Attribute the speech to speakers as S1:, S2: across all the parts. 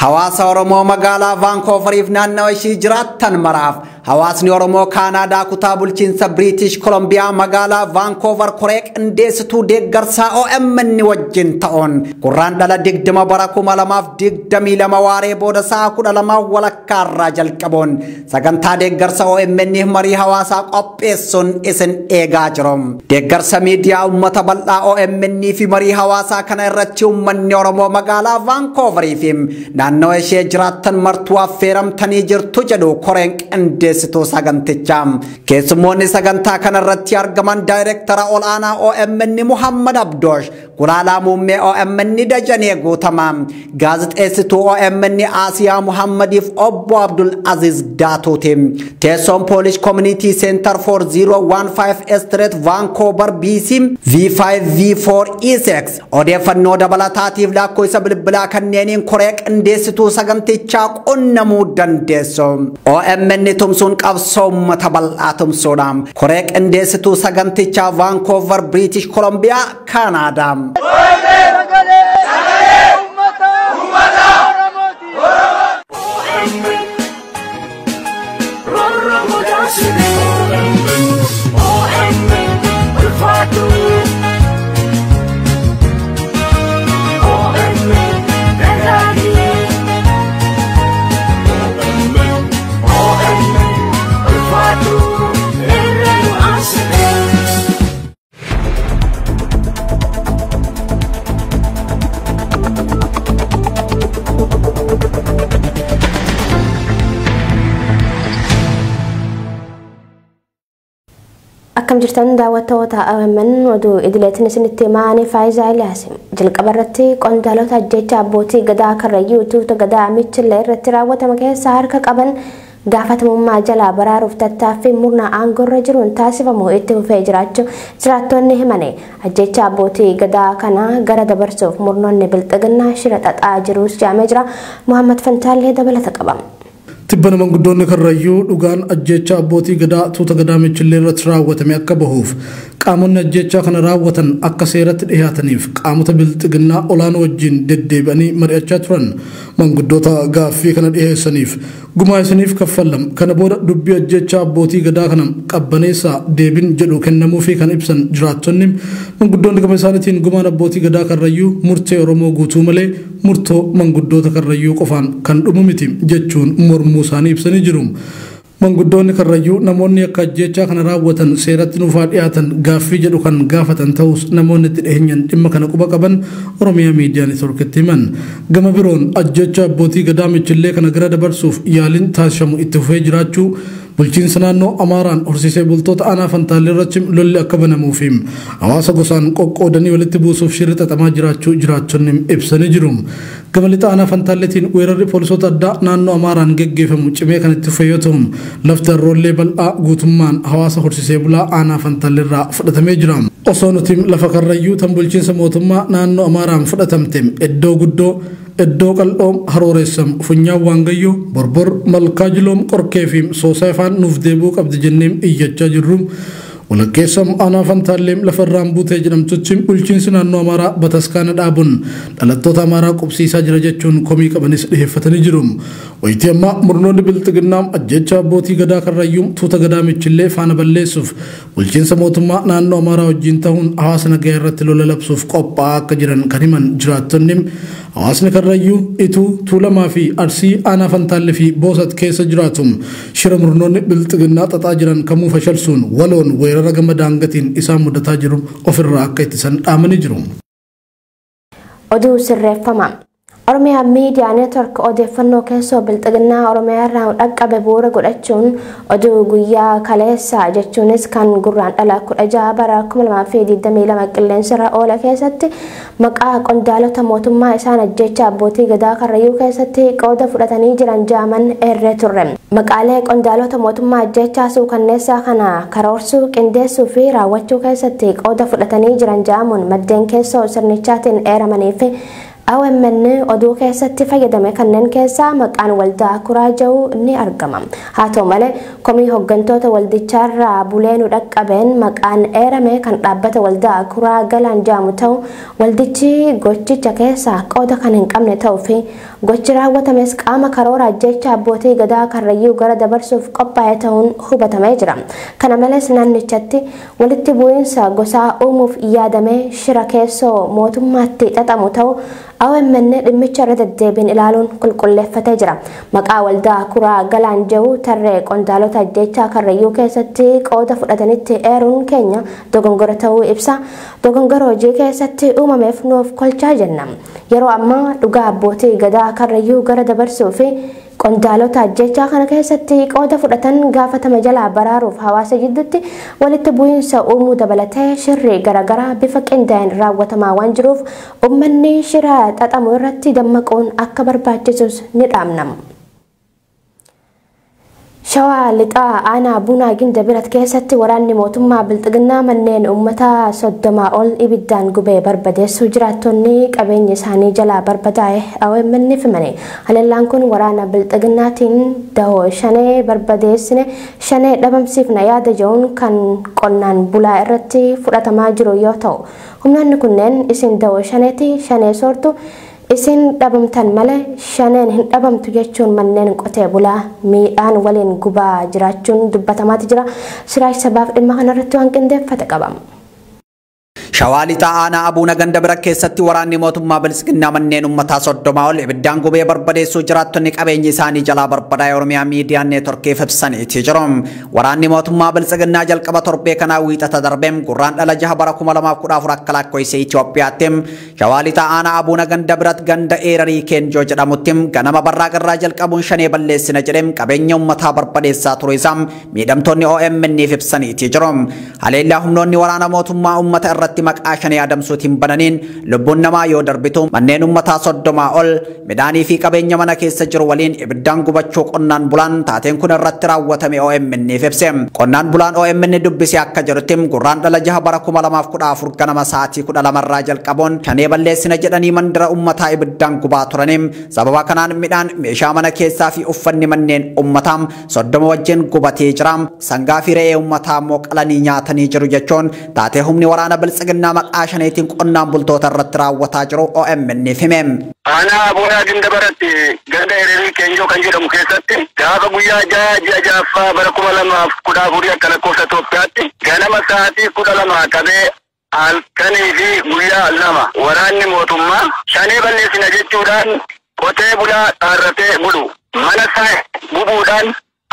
S1: Hawaasa Oromoo magaalaa Vancouver if naannoo ishii jiraattan maraaf hawaasni Oromoo Kaanaadaa kutaa bulchiinsa British Columbia magaalaa Vancouver koree qindeessituu deeggarsaa OMN wajjin ta'uun gurraan dhala 20 bara 2022 waaree booda sa'a 12 walakkaarraa jalqabuun sagantaa deeggarsa OMN marii hawaasaa qopheessuun isin eegaa jiru. Deeggarsa miidiyaa uummata bal'aa OMN fi marii hawaasaa kana irratti uummanni Oromoo magaalaa Vancouver fi naannoo ishee jiraattan martuu affeeramtanii jirtu jedhu koreen qindeessituu sagantichaa. Keessummoonni sagantaa kanarratti argaman daayireektara olaanaa OMN Muhammad Abdoosh, gulaalaa muummee OMN Dajanee Guutamaa, gaazexeessituu OMN Asiyaa Muhammadiif obbo Abdul Aziz Daatuuti. Teessoon Polish Community Center for 015 Street Vancouver BC V5V4E6 odeeffannoo dabalataatiif lakkoofsa bilbilaa kanneeniin koree qindeessituu sagantichaa qunnamuu dandeessu. OMN tumsuun qabsoo uummata bal'aa tumsuudha. Koree qindeessituu sagantichaa Vancouver British Columbia Canada.
S2: Akkam jirtan daawwattoota OMN oduu idileetiin isinitti maanii Faayisaa Iliyaasim jalqabarratti qondaalota ajjeechaa abbootii gadaa Karrayyuu tuuta gadaa Michillee irratti raawwatame keessaa harka qaban gaafatamummaa jalaa baraaruuf tattaaffii murna aangorra jiruun taasifamu itti fufee jiraachuu jiraattonni himane. Ajjeechaa abbootii gadaa kana gara dabarsuuf murnoonni bilxiginnaa shira xaxaa jirus jedhamee jira. Muhammad Fantaallee dabalata qaba.
S3: Tibbana manguddoonni Karrayyuu dhugaan ajjeechaa abbootii gadaa tuuta gadaa Michillee irratti raawwatame akka bahuuf qaamonni ajjeechaa kana raawwatan akka seeratti dhiyaataniif qaamota bilxiginnaa olaanoo wajjin deddeebi'anii mari'achaa turan manguddoota gaaffii kana dhiyeessaniif gumaa isiniif kaffallam kana booda dubbii ajjeechaa abbootii gadaa kana qabbaneessaa deebin jedhu kennamuufii kan ibsan jiraattonni manguddoonni gama isaaniitiin gumaan abbootii gadaa Karrayyuu murtee Oromoo guutuu malee murtoo manguddoota Karrayyuu qofaan kan dhumu miti jechuun mormuu isaanii ibsanii jiru. Manguddoonni Karrayyuu namoonni akka ajjeechaa kana raawwatan seeratti nuufaa dhiyaatan gaaffii jedhu kan gaafatan ta'us namoonni itti dhiheenyan dhimma kana quba qaban Oromiyaa Miidiyaa Neetworkitti himan. Gama biroon ajjeechaa abbootii gadaa Michillee kana gara dabarsuuf yaaliin taasifamu itti fufee jiraachuu bulchiinsa naannoo Amaaraan horsiisee bultoota aanaa Fantaallee irratti lolli akka banamuufi hawaasa gosaan qoqqoodanii walitti buusuuf shirri xaxamaa jiraachuu jiraattonni ibsanii jiru. Gama lixa aanaa Fantaalleetiin weerarri poolisoota addaa naannoo Amaaraan geggeeffamu cimee kan itti fufee yoo ta'u lafti harroollee bal'aa guutummaan hawaasa horsiisee bulaa aanaa Fantaallee irraa fudhatamee jira. Osoo nuti lafa Karrayyuu tan bulchiinsa mootummaa naannoo Amaaraan fudhatamte iddoo guddoo iddoo qal'oom harooreessam funyaan waangayyoo borbor malkaa jiloom qorkee fi soosaafaan nuuf deebuu qabdi jenneem iyyachaa jirru. Walakkeessam aanaa Fantaallee lafarraan buutee jedhamtutti bulchiinsi naannoo Amaaraa bataskaana dhaabuun dhalattoota Amaaraa qubsiisaa jira jechuun komii qabanis dhiheeffatanii jiru. Wayitii ammaa murnoonni bilxiginnaa ajjeechaa abbootii gadaa Karrayyuu tuuta gadaa Michillee faana balleessuuf bulchiinsa mootummaa naannoo Amaaraa wajjin ta'uun hawaasa nagaa irratti lola labsuuf qophaa'aa akka jiran kan himan jiraattonni hawaasni Karrayyuu Ituu Tuulamaa fi Arsii aanaa Fantaallee fi Boosat keessa jiraatu shira murnoonni bilxiginnaa xaxaa jiran kamuu fashalsuun waloon weerara gama daangatiin isaan mudataa jiru ofirraa akka ittisan dhaamanii jiru.
S2: Oduu sirreeffama. Oromiyaa Miidiyaa Neetwork odeeffannoo keessoo bilxiginnaa Oromiyaa irraa dhaqqabe bu'uura godhachuun oduu guyyaa kaleessaa jechuunis kan gurraan dhala 16 bara 2022 qilleensarra oole keessatti maqaa qondaalota mootummaa isaan ajjeechaa abbootii gadaa Karrayyuu keessatti qooda fudhatanii jiran jaaman eerree turre. Maqaalee qondaalota mootummaa ajjeechaa suukanneessaa kana karoorsuu qindeessuu fi raawwachuu keessatti qooda fudhatanii jiran jaamuun maddeen keessoo sirnichaatiin eeramanii fi OMN oduu keessatti fayyadame kanneen keessaa maqaan waldaa kuraa jiru ni argama. Haa ta'u malee komii hooggantoota waldichaarraa buleenu dhaqqabeen maqaan eerame kan dhaabbata waldaa kuraa galaan jaamu ta'u waldichi gochicha keessaa qooda kan hin qabne ta'uu fi gochi raawwatames qaama karoora ajjecha abbootii gadaa karrayyuu gara dabarsuuf qophaa'e ta'uun hubatamee jira. Kana malees naannichatti walitti bu'iinsa gosaa uumuuf yaadamee shira keessoo mootummaatti xaxamu ta'u OMN dhimmicha irra deddeebiin ilaaluun qulqulleeffatee jira. Maqaa waldaa kuraa galaan jiru tarree qondaalota ajjechaa karrayyuu keessatti qooda fudhatanitti eeruun keenya dogongora ta'uu ibsa. Dogongora hojii keessatti uumameef nuuf kolchaa jenna. Yeroo ammaa dhugaa abbootii gadaa karrayyuu gara dabarsuu fi qondaalota ajjechaa kana keessatti qooda fudhatan gaafatama jalaa baraaruuf hawaasa jidduutti walitti bu'iinsa uumuu dabalatee shirri garaagaraa bifa qindaa'een raawwatamaa waan jiruuf uummanni shira xaxamu irratti dammaquun akka barbaachisus ni dhaamna. Shawaa lixaa aanaa bunaa ginda birat keessatti waraanni mootummaa bilxiginnaa manneen uummataa 30 ol ibiddaan gubee barbadeessuu jiraattonni qabeenya isaanii jalaa barbadaa'e OMN himani. Haleellaan kun waraana bilxiginnaatiin dahoo shanee barbadeessine shanee dhabamsiifna yaada jedhuun kan qonnaan bulaa irratti fudhatamaa jiru yoo ta'u humnoonni kunneen isin dahoo shaneeti shanee soortu isin dhabamtan malee shaneen hin dhabamtu jechuun manneen qotee bulaa miidhaan waliin gubaa jiraachuun dubbatamaatti jira. Siraaj sabaaf dhimma kanarratti waan qindeeffate qabama.
S1: Shawaa lixaa aanaa abuuna ganda bira keessatti waraanni mootummaa bilisiginnaa manneen uummataa 30 ol ibiddaan gubee barbadeessuu jiraattonni qabeenya isaanii jalaa barbadaa'e Oromiyaa miidiyaa neetworkiif ibsaniiti jiru. Waraanni mootummaa bilisiginnaa jalqaba torbee kanaa wiixata darbeem gurraandhala 6 bara 2014 akka lakkoofsa Itoophiyaatti shawaa lixaa aanaa abuuna ganda biratti ganda eerarii keenjoo jedhamutti ganama barraaqarraa jalqabuun shanee balleessina jedhee qabeenya uummataa barbadeessaa ture isaa miidhamtoonni OMN'if ibsaniiti jiru. Haleellaa humnoonni waraana mootummaa uummata irratti maqaa shanee adamsuutiin bananiin lubbuun namaa yoo darbitu manneen uummataa 30 ol midhaanii fi qabeenya mana keessa jiru waliin ibiddaan gubachuu qonnaan bulaan taateen kun irratti raawwatame OMN'if ibse. Qonnaan bulaan OMN dubbise akka jedhutti gurraandhala 6 bara 2014 ganama sa'aatii 12 irraa jalqabuun shanee balleessina jedhanii mandara uummataa ibiddaan gubaa turaniin sababa kanaan midhaan meeshaa mana keessaa fi uffanni manneen uummataa 30 wajjin gubatee jira. Sangaa fi re'ee uummataa immoo qalanii nyaatanii jiru jechuun taatee humni waraana bilisiginnaa maqaa shaneetiin qonnaan bultoota irratti raawwataa jiru OMN'if hime.
S4: Aanaa abuunaa ginda biratti ganda ereerii keenjoo kan jedhamu keessatti gaafa guyyaa 6 ji'a 6ffaa bara 2014 akka lakkoofsa Itoophiyaatti ganama sa'aatii 12 qabee halkanii fi guyyaa 2 waraanni mootummaa shanee balleessina jechuudhaan qotee bulaa dhaarratee bulu mana isaa gubuudhaan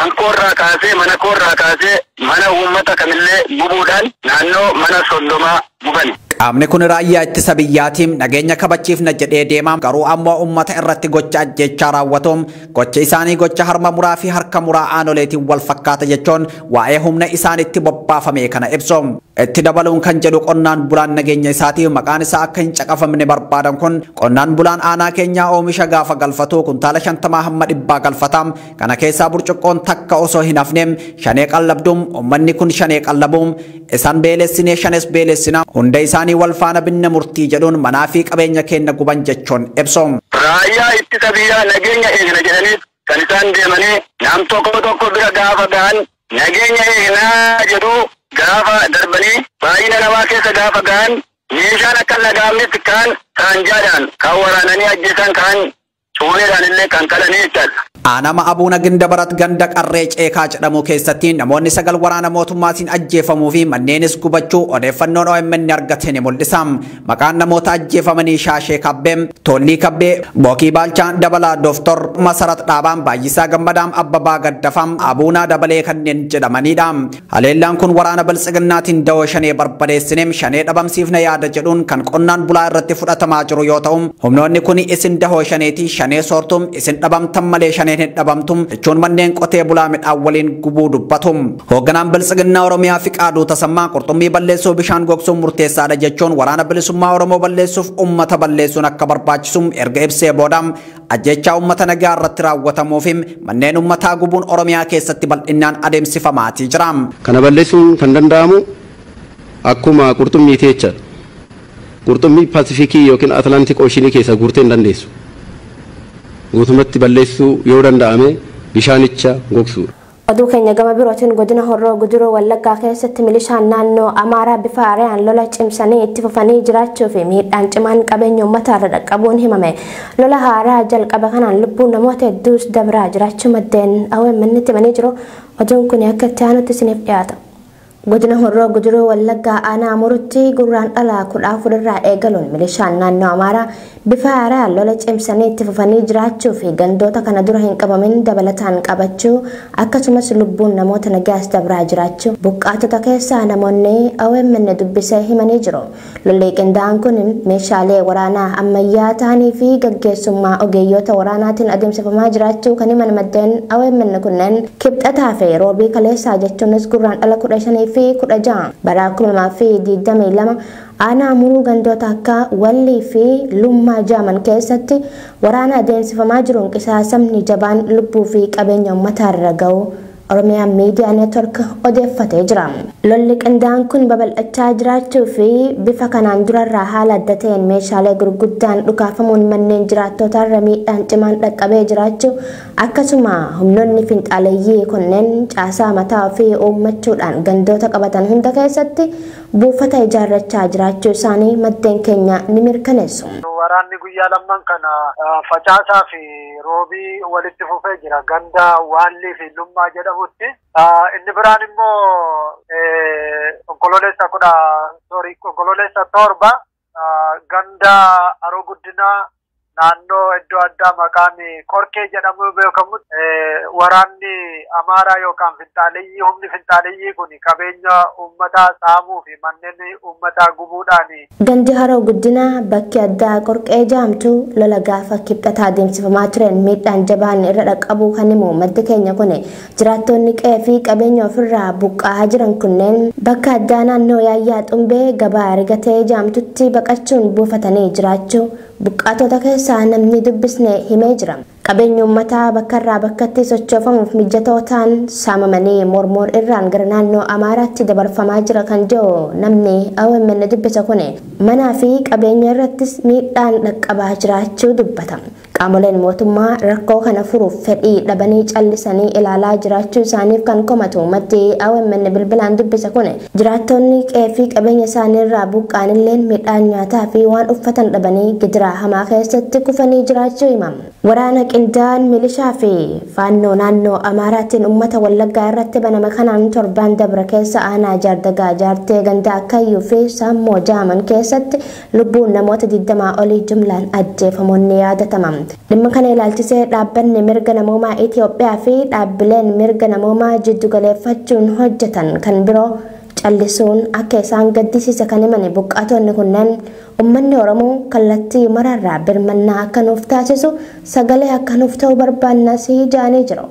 S4: ankoorraa kaasee mana koorraa kaasee mana uummata kamillee gubuudhaan naannoo mana 30 gubani.
S1: Qaamni kun raayyaa ittisa biyyaatiin nageenya kabachiifna jedhee deema garuu ammoo uummata irratti gocha ajjechaa raawwatuun gocha isaanii gocha harma muraa fi harka muraa aanoleetiin wal fakkaata jechuun waa'ee humna isaanitti bobbaafame kana ibsu. Itti dabaluun kan jedhu qonnaan bulaan nageenya isaatiif maqaan isaa akka hin caqafamne barbaadan kun qonnaan bulaan aanaa keenyaa oomisha gaafa galfatu kuntaala 50 hamma 100 galfatam kana keessaa burcuqqoon takka osoo hin hafne shanee qallabduun uummanni kun shanee qallabuun isaan beelessinee shanes beelessina hunda isaanii wal faana binne murtii jedhuun manaa fi qabeenya keenya guban jechuun ibsu.
S4: Raayyaa ittisa biyyaa nageenya eegna jedhanii kan isaan deemanii nam tokko bira gaafa ga'an nageenya eegnaa jedhu gaafa darbanii baay'ina namaa keessa gaafa ga'an meeshaan akka lagaamnetti kaan saanjaadhaan kan waraananii ajjeesan kaan cuuleedhaan illee kan qalanii jechaadha.
S1: Aanama abuuna ginda barat ganda qarree ceekaa jedhamu keessatti namoonni 9 waraana mootummaatiin ajjeefamuu fi manneenis gubachuu odeeffannoon OMN argate ni mul'isa. Maqaan namoota ajjeefamanii Shaashee Kabbee, Tollii Kabbee, Bookii Baalchaa Dabalaa, Dooftor Masarat Dhaabaan, Baay'isaa Gammadaam, Abbabaa Gaddafam, Abuunaa Dabalee kanneen jedhamanidha. Haleellaan kun waraana bilisiginnaatiin dahoo shanee barbadeessine shanee dhabamsiifna yaada jedhuun kan qonnaan bulaa irratti fudhatamaa jiru yoo ta'u humnoonni kun isin dahoo shaneeti shanee soortum isin dhabamtan malee shanee hin dhabamtum jechuun manneen qotee bulaa midhaan waliin gubuu dubbatu. Hoogganaan bilisiginnaa Oromiyaa Fiqaaduu Tasammaa qurxummii balleessuu bishaan gogsuun murteessaadha jechuun waraana bilisummaa Oromoo balleessuuf uummata balleessuun akka barbaachisu erga ibsee booda ajjechaa uummata nagaa irratti raawwatamuuf manneen uummataa gubuun Oromiyaa keessatti bal'inaan adeemsifamaatii jira.
S5: Kana balleessuun kan danda'amu akkuma qurxummiiti jecha qurxummii paasifikii yookiin atlaantik ooshinii keessa guurtee hin dandeessu. Guutumatti balleessuu yoo danda'ame bishaanicha gogsuudha.
S2: Oduu keenya gama birootiin godina Horroo Guduroo Wallaggaa keessatti milishaan naannoo Amaaraa bifa aariyaan lola cimsanii itti fufanii jiraachuu fi miidhaan cimaan qabeenya uummataa irra dhaqqabuun himame. Lola haaraa jalqaba kanaan lubbuun namoota hedduus dabraa jiraachuu maddeen OMN itti himanii jiru. Oduun kun akka itti aanutti isiniif dhiyaata. Godina Horroo Guduroo Wallaggaa aanaa Murutti gurraan dhalaa 14 irraa eegaluun milishaan naannoo Amaaraa bifa aariyaan lola cimsanii itti fufanii jiraachuu fi gandoota kana dura hin qabamin dabalataan qabachuu akkasumas lubbuun namoota nagaas dabraa jiraachuu buqqaatota keessaa namoonni OMN dubbisee himanii jiru. Lolli qindaa'aan kun meeshaalee waraanaa ammayyaa ta'anii fi gaggeessummaa ogeeyyoota waraanaatiin adeemsifamaa jiraachuu kan himan maddeen OMN kunneen kibxataa fi roobii kaleessaa jechuunis gurraan dhala 15 fi 16 bara 2022 aanaa muruu gandoota akka Wallii fi Lummaa Jaaman keessatti waraana adeemsifamaa jiruun qisaasamni jabaan lubbuu fi qabeenya uummataa irra ga'u Oromiyaa Miidiyaa Neetwork odeeffatee jira. Lolli qindaa'aan kun babal'achaa jiraachuu fi bifa kanaan durarraa haala adda ta'een meeshaalee gurguddaan dhukaafamuun manneen jiraattota irra miidhaan cimaan dhaqqabee jiraachuu akkasuma humnoonni finxaaleeyyii kunneen caasaa mataa ofii uummachuudhaan gandoota qabatan hunda keessatti buufata ijaarrachaa jiraachuu isaanii maddeen keenya ni mirkaneessu.
S6: Waraanni guyyaa lamman kana facaasaa fi roobii walitti fufee jira ganda Wallii fi Lummaa jedhamutti. Inni biraan immoo onkololeessa 7 ganda Haroo Guddinaa naannoo iddoo addaa maqaan Qorkee jedhamu beekamutti waraanni Amaaraa yookaan finxaaleeyyii humni finxaaleeyyii kun qabeenya uummataa saamuu fi manneen uummataa gubuudhaan
S2: gandi Haroo Guddinaa bakki addaa Qorkee jedhamtu lola gaafa kibxataa adeemsifamaa turen miidhaan jabaan irra dhaqqabuu kan himu maddi keenya kun jiraattonni qe'ee fi qabeenya ofirraa buqqa'aa jiran kunneen bakka addaa naannoo Yaayyaa Xumbee gabaa Rigatee jedhamtutti baqachuun buufatanii jiraachuu buqqaatota keessaa namni dubbisne himee jira. Qabeenya uummataa bakka irraa bakkatti sochoofamuuf mijatoo ta'an saamamanii mormoon irraan gara naannoo Amaaraatti dabarfamaa jira kan jedhu namni OMN dubbisa kun manaa fi qabeenya irrattis miidhaan dhaqqabaa jiraachuu dubbata. Qaamoleen mootummaa rakkoo kana furuuf fedhii dhabanii callisanii ilaalaa jiraachuu isaaniif kan komatu maddi OMN bilbilaan dubbisa kun jiraattonni qe'ee fi qabeenya isaanii irraa buqqa'an illeen midhaan nyaataa fi waan uffatan dhabanii gidiraa hamaa keessatti kufanii jiraachuu himama. Waraana qindaa'aan milishaa fi faannoo naannoo Amaaraatiin uummata Wallaggaa irratti baname kanaan torban dabra keessa aanaa Jaardagaa Jaartee ganda Akkayyuu fi Saammoo Jaaman keessatti lubbuun namoota 20 olii jumlaan ajjeefamuun ni yaadatama. Dhimma kana ilaalchisee dhaabbanni mirga namoomaa Itoophiyaa fi dhaabbileen mirga namoomaa jiddu galeeffachuun hojjetan kan biroo callisuun akka isaan gaddisiisa kan himan buqqaatonni kunneen uummanni Oromoo kallattii mararraa birmannaa akka nuuf taasisu sagalee akka nuuf ta'u barbaannas jaanii jiru.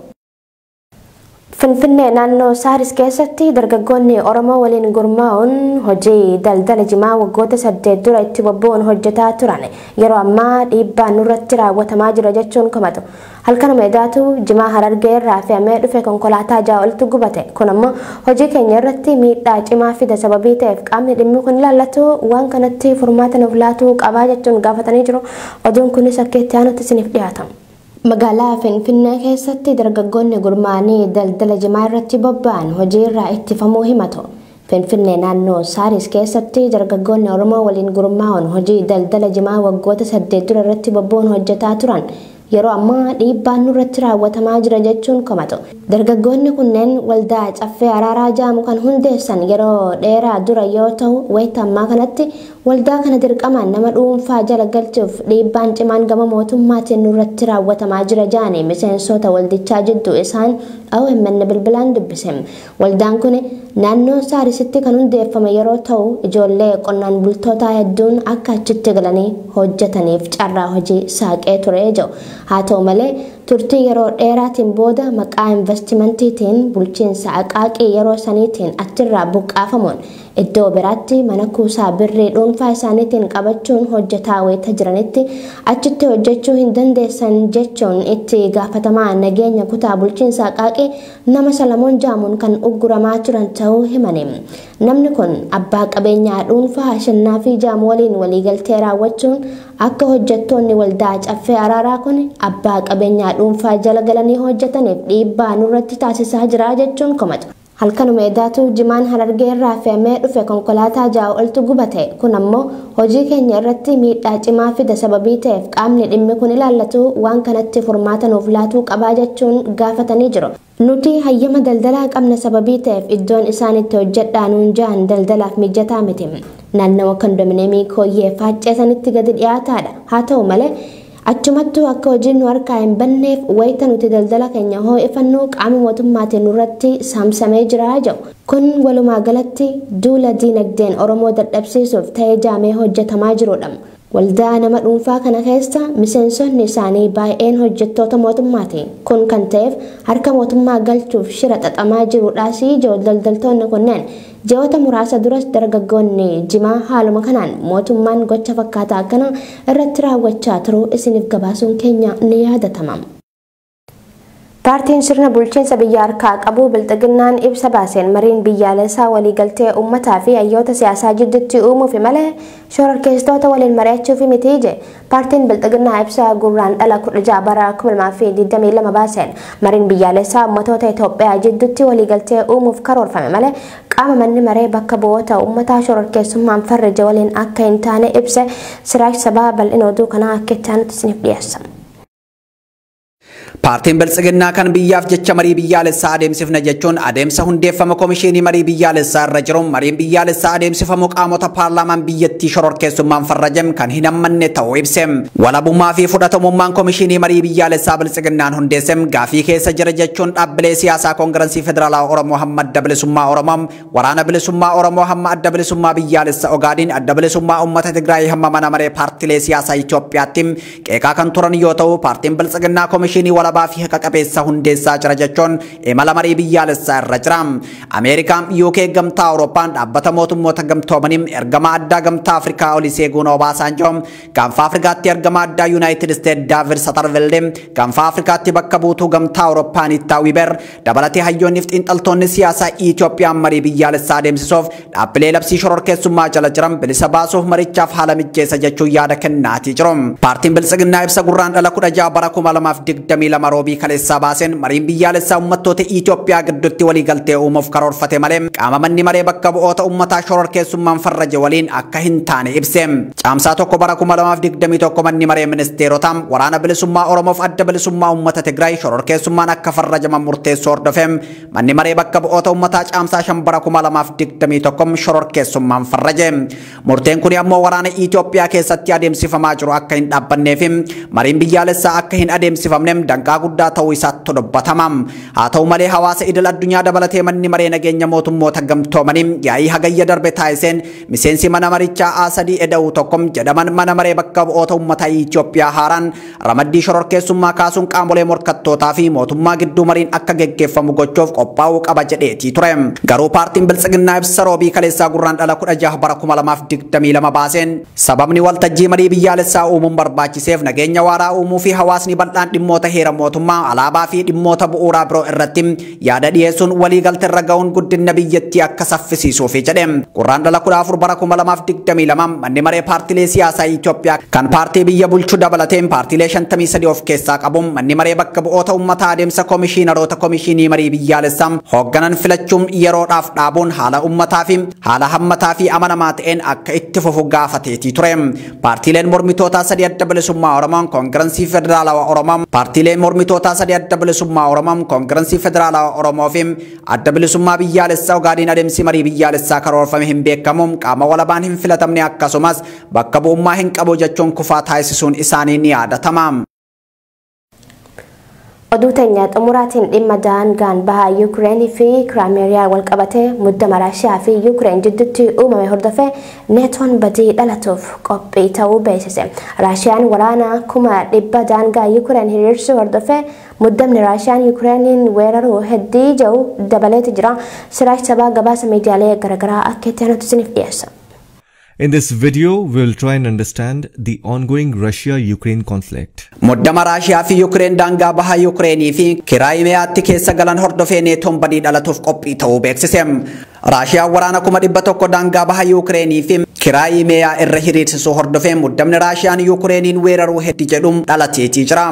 S2: Finfinnee naannoo Saaris keessatti dargaggoonni Oromoo waliin gurmaa'uun hojii daldala jimaa waggoota 8 dura itti bobba'uun hojjetaa turan yeroo ammaa dhiibbaan nurratti raawwatamaa jira jechuun komatu. Halkanuma edaatu jimaa Harargee irraa fe'amee dhufe konkolaataa 6 oltu gubate. Kun ammoo hojii keenya irratti miidhaa cimaa fida sababii ta'eef qaamni dhimmi kun ilaallatu waan kanatti furmaata nuuf laatuu qabaa jechuun gaafatanii jiru. Oduun kunis akka itti aanutti isiniif dhiyaata. Magaalaa Finfinnee keessatti dargaggoonni gurmaa'anii daldala jimaa irratti bobba'an hojii irraa ittifamuu himatu. Finfinnee naannoo Saaris keessatti dargaggoonni Oromoo waliin gurmaa'uun hojii daldala jimaa waggoota 8 dura irratti bobba'uun hojjetaa turan yeroo ammaa dhiibbaan nurratti raawwatamaa jira jechuun komatu. Dargaggoonni kunneen waldaa caffee araaraa jaamu kan hundeessan yeroo dheeraa dura yoo ta'u wayita ammaa kanatti waldaa kana dirqamaan nama dhuunfaa jala galchuuf dhiibbaan cimaan gama mootummaatiin nurratti raawwatamaa jira jaanii miseensota waldichaa jidduu isaan OMN bilbilaan dubbise. Waldaan kun naannoo Saarisitti kan hundeeffame yeroo ta'u ijoollee qonnaan bultootaa hedduun akka achitti galanii hojjetaniif carraa hojii saaqee ture jedhu. Haa ta'u malee turtii yeroo dheeraatiin booda maqaa investimantiitiin bulchiinsa Aqaaqii yeroo saniitiin achirraa buqqaafamuun iddoo biraatti mana kuusaa birrii dhuunfaa isaaniitiin qabachuun hojjetaa wayita jiranitti achitti hojjechuu hin dandeessan jechuun itti gaafatamaa nageenya kutaa bulchiinsa Aqaaqii nama Salamoon Jaamuun kan ugguramaa turan ta'uu himani. Namni kun abbaa qabeenyaa dhuunfaa Ashannaafi Jaamuu waliin waliigaltee raawwachuun akka hojjettoonni waldaa caffee araaraa kun abbaa qabeenyaa dhuunfaa jala galanii hojjetaniif dhiibbaa nurratti taasisaa jira jechuun komatu. Halkanuma edaatu jimaan Harargee irraa fe'amee dhufe konkolaataa 6 oltu gubate. Kun ammoo hojii keenya irratti miidhaa cimaa fida sababii ta'eef qaamni dhimmi kun ilaallatu waan kanatti furmaata nuuf laatuu qabaa jechuun gaafatanii jiru. Nuti hayyama daldalaa qabna sababii ta'eef iddoon isaan itti hojjedhaa nuun ja'an daldalaaf mijataa miti. Naannawa kondominiyeemii Kooyyee Faacceesanitti gadi dhiyaataadha. Haa ta'u malee achumattuu akka hojiin nu harkaa hin banneef wayita nuti daldala keenya ho'ifannu qaama mootummaatiin nurratti saamsamee jira jedhu. Kun walumaa galatti duula diinagdeen Oromoo dadhabsiisuuf ta'ee jaamee hojjetamaa jirudha. Waldaa nama dhuunfaa kana keessa miseensonni isaanii baay'een hojjettoota mootummaati. Kun kan ta'eef harka mootummaa galchuuf shira xaxamaa jirudhaas daldaltoonni kunneen ji'oota muraasa duras dargaggoonni jimaa haaluma kanaan mootummaan gocha fakkaataa akkana irratti raawwachaa turuu isiniif gabaasuun keenya ni yaadatama. Paartiin sirna bulchiinsa biyya harkaa qabu bilxiginnaan ibsa baaseen mariin biyyaalessaa waliigaltee uummataa fi hayyoota siyaasaa jidduutti uumuuf malee shororkeessitoota waliin mari'achuuf miti jedhe. Paartiin bilxiginnaa ibsa gurraan dhala 16 bara 2022 baaseen mariin biyyaalessaa uummatoota Itoophiyaa jidduutti waliigaltee uumuuf karoorfame malee qaama manni maree bakka bu'oota uummataa shororkeessummaan farraje waliin akka hin taane ibse. Siraaj Sabaa bal'ina oduu kanaa akka itti aanutti isiniif dhiyeessa.
S1: Paartiin biltsiginnaa kan biyyaaf jecha marii biyyaalessaa adeemsifna jechuun adeemsa hundeeffama komishinii marii biyyaalessaa irra jiru mariin biyyaalessaa adeemsifamu qaamota paarlaamaan biyyattii shororkeessummaan farrajam kan hin hammanne ta'uu ibse. Walabummaa fi fudhatamummaan komishinii marii biyyaalessaa biltsiginnaan hundeessem gaafii keessa jira jechuun dhaabbilee siyaasaa koongirensii federaalaa Oromoo hamma adda bilisummaa Oromoo, waraana bilisummaa Oromoo hamma adda bilisummaa biyyaalessaa Ogaadin, adda bilisummaa uummata Tigraay hamma mana maree paartilee siyaasaa Itoophiyaatti qeeqaa kan turan yoo ta'u paartiin biltsiginnaa komishinii walabaa fi haqa qabeessa hundeessaa jira jechuun imala marii biyyaalessaa irra jira. Ameerikaan, UK, gamtaa Awurooppaan dhaabbata mootummoota gamtoomaniin ergama addaa gamtaa Afrikaa Olusegun Obasanjo, gaanfa Afrikaatti ergama addaa United States David Satterfield, gaanfa Afrikaatti bakka buutuu gamtaa Awurooppaan Itta Wiber dabalatee hayyoonni fi xiinxaltoonni siyaasaa Itoophiyaan marii biyyaalessaa adeemsisuuf dhaabbilee labsii shororkeessummaa jala jiran bilisa baasuuf marichaaf haala mijeessa jechuun yaada kennaatii jiru. Paartiin biltsiginnaa ibsa gurraan dhala 16 bara 2022 roobii kaleessaa baaseen mariin biyyaalessaa uummattoota Itoophiyaa gidduutti waliigaltee uumuuf karoorfate malee qaama manni maree bakka bu'oota uummataa shororkeessummaan farraje waliin akka hin taane ibse. Caamsaa 1 bara 2021 manni maree ministeerotaa waraana bilisummaa Oromoof adda bilisummaa uummata Tigraay shororkeessummaan akka farrajaman murteessuu hordofee manni maree bakka bu'oota uummataa caamsaa 5 bara 2021 shororkeessummaan farraje. Murteen kun ammoo waraana Itoophiyaa keessatti adeemsifamaa jiru akka hin dhaabbanneef mariin biyyaalessaa akka hin adeemsifamne danqaa guddaa ta'uu isaatti dubbatama. Haa ta'u malee hawaasa idil addunyaa dabalatee manni maree nageenya mootummoota gamtoomanii yaa'ii hagayya darbe taasiseen miseensi mana marichaa Asadii Eda'uu tokko jedhaman mana maree bakka bu'oota uummataa Itoophiyaa haaraan ramaddii shororkeessummaa kaasuun qaamolee morkattootaa fi mootummaa gidduu mariin akka geggeeffamu gochuuf qophaa'uu qaba jedheetii ture. Garuu paartiin biltsiginnaa ibsa roobii kaleessaa gurraan dhala 16 bara 2022 baaseen sababni waltajjii marii biyyaalessaa uumuun barbaachiseef nageenya waaraa uumuu fi hawaasni bal'aan dhimmoota heera mootummaa alaabaa fi dhimmoota bu'uuraa biroo irratti yaada dhiyeessuun waliigaltee irra ga'uun guddina biyyattii akka saffisiisuuf jedhe. Gurraan dhala 14 bara 2022 manni maree paartilee siyaasaa Itoophiyaa kan paartii biyya bulchuu dabalateen paartilee 53 of keessaa qabu manni maree bakka bu'oota uummataa adeemsa komishiinaroota komishinii marii biyyaalessaa hoogganan filachuun yeroodhaaf dhaabuun haala uummataa fi haala hammataa fi amanamaa ta'een akka itti fufu gaafateetii ture. Paartileen mormitootaa sadii adda bilisummaa Oromoo, koongirensii federaalawaa Oromoo, paartileen mormitootaa sadii adda bilisummaa Oromoo, koongirensii federaalawaa Oromoo fi adda bilisummaa biyyaalessaa Ogaadin adeemsi marii biyyaalessaa karoorfame hin beekamu qaama walabaan hin filatamne akkasumas bakka bu'ummaa hin qabu jechuun kufaa taasisuun isaanii ni yaadatama.
S2: Oduu teenya xumuraatiin dhimma daangaan bahaa Yuukireen fi Kiraameeriyaa wal qabatee muddama Raashiyaa fi Yuukireen jidduutti uumame hordofee neetoon badii dhalatuuf qophii ta'uu beeksise. Raashiyaan waraana 100,000 daangaa Yuukireen hiriirsuu hordofee muddamni Raashiyaan Yuukireeniin weeraruu heddii jiru dabaleeti jira. Siraaj sabaa gabaasa miidiyaalee garaagaraa akka itti aanutti isiniif dhiyeessa.
S7: In this video, we will try and understand the ongoing Russia-Ukraine conflict.
S1: Muddama Raashiyaa fi Yuukireen daangaa bahaa Yuukireenii fi Kiraayimeeyaatti keessa galan hordofee neetoon badii dhalatuuf qophii ta'uu beeksise. Raashiyaan waraana 100,000 daangaa bahaa Yuukireenii fi Kiraayimeeyaa irra hiriirsisuu hordofee muddamni Raashiyaan Yuukireeniin weeraruu heddii jedhuun dhalateetii jira.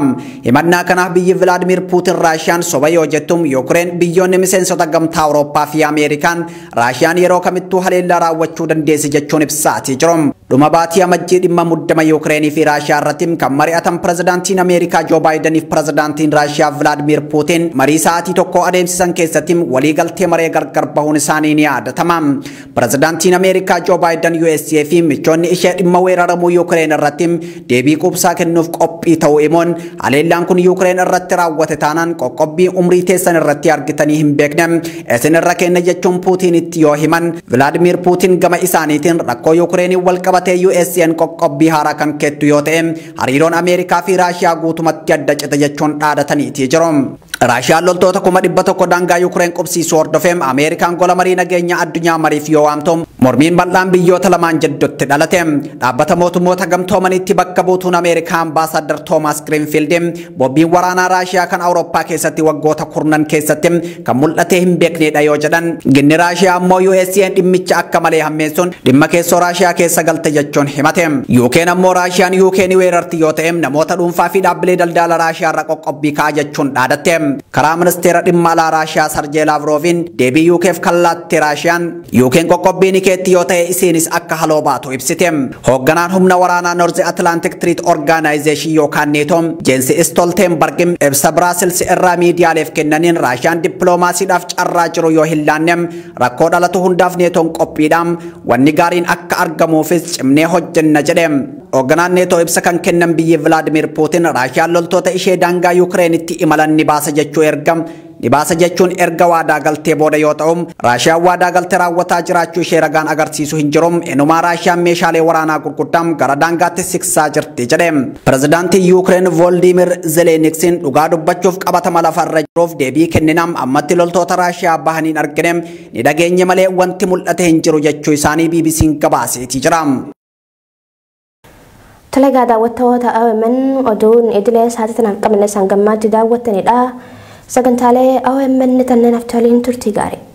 S1: Himannaa kanaaf biyyi Vilaadimir Puutin Raashiyaan soba yoo jettum Yuukireen biyyoonni miseensota gamtaa Awurooppaa fi Ameerikaan Raashiyaan yeroo kamittuu haleellaa raawwachuu dandeessi jechuun ibsaatii jiru. Dhuma baatii amajjii dhimma muddama Yuukireenii fi Raashiyaa irratti kan mari'atan pirezidaantiin Ameerikaa Joo Baayidanii fi pirezidaantiin Raashiyaa Vilaadimir Puutin marii sa'aatii tokko adeemsisan keessatti waliigaltee maree gargar bahuun isaanii ni yaadatama. Pirezidaantiin Ameerikaa Joo Baayidan USA fi michoonni ishee dhimma weeraramuu Yuukireen irratti deebii quubsaa kennuuf qophii ta'uu himuun haleellaan kun Yuukireen irratti raawwate taanaan qoqqobbii umrii teessan irratti argitanii hin beekne isin irra kenna jechuun Puutinitti yoo himan Vilaadimir Puutin gama isaaniitiin rakkoo Yuukireenii wal qabatee USA'n qoqqobbii haaraa kan kettu yoo ta'e hariiroon Ameerikaa fi Raashiyaa guutumatti adda cite jechuun dhaadataniitii jiru. Raashiyaan loltoota 100,000 daangaa Yuukireen qubsiisuu hordofee Ameerikaan gola marii nageenya addunyaa mariif yoo waamtu mormiin bal'aan biyyoota lamaan jidduutti dhalate. Dhaabbata mootummoota gamtoomanitti bakka buutuun Ameerikaa Ambaasaadar Toomaas Giriinfiild bobbiin waraanaa Raashiyaa kan Awurooppaa keessatti waggoota kurnan keessatti kan mul'atee hin beeknedha yoo jedhan ginni Raashiyaa ammoo USA'n dhimmicha akka malee hammeessuun dhimma keessoo Raashiyaa keessa galte jechuun himate. UK'n ammoo Raashiyaan UK'n weerarti yoo ta'e namoota dhuunfaa fi dhaabbilee daldala Raashiyaa irra qoqqobbii ka'a jechuun dhaadatte. Karaa ministeera dhimma alaa Raashiyaa Sarjee Laavroviin deebii UK'f kallaatte Raashiyaan UK'n qoqqobbii ni keetti yoo ta'e isinis akka haloo baatu ibsite. Hoogganaan humna waraanaa North Atlantic Treaty Organization yookaan neetoo Jeensi Stoltenberg ibsa Biraasils irraa miidiyaaleef kennaniin Raashiyaan dippiloomaasiidhaaf carraa jiru yoo hin laanne rakkoo dhalatu hundaaf neetoon qophiidhaan wanni gaariin akka argamuufis cimnee hojjenna jedhe. Hoogganaan neetoo ibsa kan kennan biyyi Vilaadimir Puutin Raashiyaan loltoota ishee daangaa Yuukireenitti imalan ni baasa jechuun erga waadaa galtee booda yoo ta'u Raashiyaan waadaa galtee raawwataa jiraachuu ishee ragaan agarsiisu hin jiru. Inumaa Raashiyaan meeshaalee waraanaa gurguddaa gara daangaatti siksaa jirti jedhe. Pirezidaantii Yuukireen Voolodimir Zeleniksiin dhugaa dubbachuuf qabatama lafarra jiruuf deebii kenninam ammatti loltoota Raashiyaa bahaniin argine ni dhageenye malee wanti mul'ate hin jiru jechuu isaanii BBC'n gabaaseetii jira.
S2: Talagaa daawwattoota OMN oduun idilee sa'aatii 9 qabne sangammaatti daawwattanidha. Sagantaalee OMN tanneen aftaliin turtii gaarii.